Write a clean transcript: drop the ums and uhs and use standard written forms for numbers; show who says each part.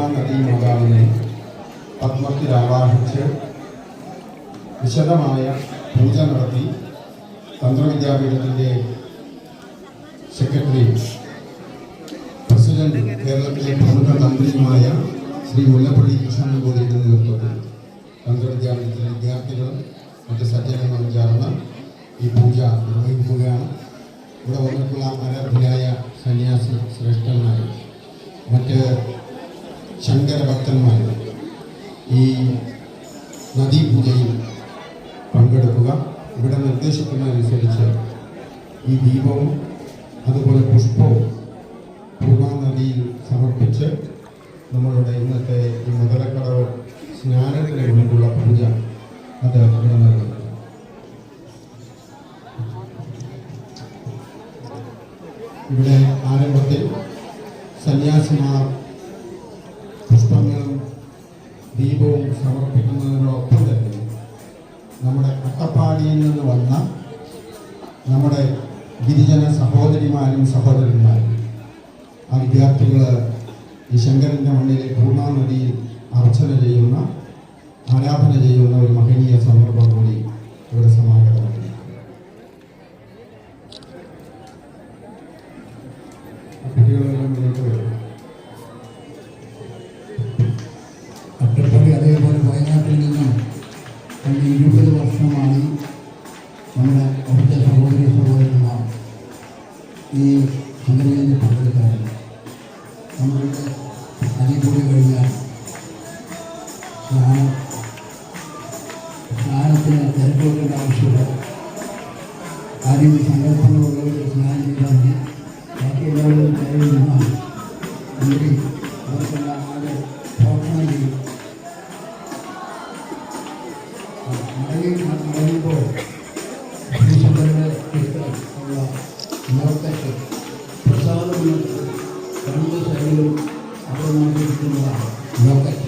Speaker 1: പൂർണ്ണ നദീ മാതാവിനെ പത്മത്തിൽ ആവാഹിച്ച് വിശദമായ പൂജ നടത്തി തന്ത്രവിദ്യാപീഠത്തിൻ്റെ സെക്രട്ടറി പ്രസിഡന്റ് കേരളത്തിലെ പ്രമുഖ തന്ത്രിയുമായ ശ്രീ മുല്ലപ്പള്ളി കൃഷ്ണൻകോടിയുടെ നേതൃത്വത്തിൽ തന്ത്രവിദ്യാപീഠത്തിലെ വിദ്യാർത്ഥികളും മറ്റ് സജ്ജനങ്ങളും ചേർന്ന് ഈ പൂജ നിർവഹിക്കുകയാണ്. ഇവിടെ വന്നിട്ടുള്ള ആരാധ്യരായ സന്യാസി ശ്രേഷ്ഠന്മാർ, മറ്റ് ശങ്കരഭക്തന്മാർ ഈ നദീപൂജയിൽ പങ്കെടുക്കുക. ഇവിടെ നിർദ്ദേശിക്കുന്നതനുസരിച്ച് ഈ ദീപവും അതുപോലെ പുഷ്പവും പൂർണ്ണ നദിയിൽ സമർപ്പിച്ച് നമ്മളുടെ ഇന്നത്തെ ഈ മുതലക്കടവ് സ്നാനത്തിന് വേണ്ടിയുള്ള പൂജ അത് ഇവിടെ നൽകുന്നു. ഇവിടെ ആരംഭത്തിൽ സന്യാസിമാർ പുഷ്പങ്ങളും ദീപവും സമർപ്പിക്കുന്നതിനോടൊപ്പം തന്നെ നമ്മുടെ അട്ടപ്പാടിയിൽ നിന്ന് വന്ന നമ്മുടെ ഗിരിജന സഹോദരിമാരും സഹോദരന്മാരും ആ വിദ്യാർത്ഥികൾ ഈ ശങ്കരൻ്റെ മണ്ണിലെ പൂർണ്ണ നദിയിൽ അർച്ചന ചെയ്യുന്ന, ആരാധന ചെയ്യുന്ന ഒരു മഹനീയ സന്ദർഭം കൂടി ഇവിടെ സമാഗതമാണ്. കുട്ടികളെല്ലാം മുന്നോട്ട് വരും.
Speaker 2: അട്ടപ്പാടി അതേപോലെ വയനാട്ടിൽ നിന്നും കഴിഞ്ഞ 20 വർഷമായി നമ്മുടെ അവിടുത്തെ സഹോദരി സഹോദരന്മാർ ഈ സംഘടനയിൽ പങ്കെടുക്കാറുണ്ട്. നമ്മളുടെ അതികൂടി കഴിഞ്ഞാൽ സ്നാനത്തിന് തിരക്കുകളുടെ ആവശ്യമില്ല. ആദ്യം സങ്കല്പങ്ങളുള്ളവർ സ്നാനം ചെയ്താൽ മതി. ബാക്കി എല്ലാവരും കയറി നിന്നാൽ അല്ലെങ്കിൽ അവർക്കെല്ലാം ആകെ ഭക്ഷണം ചെയ്യും. മടങ്ങുമ്പോൾ ശ്രീശങ്കരൻ്റെ ഉള്ള ലോകത്തേക്ക് പ്രസാദം രണ്ട് സൈഡിലും അവിടെ നമുക്ക് കിട്ടുന്നതാണ് ലോകത്തെ.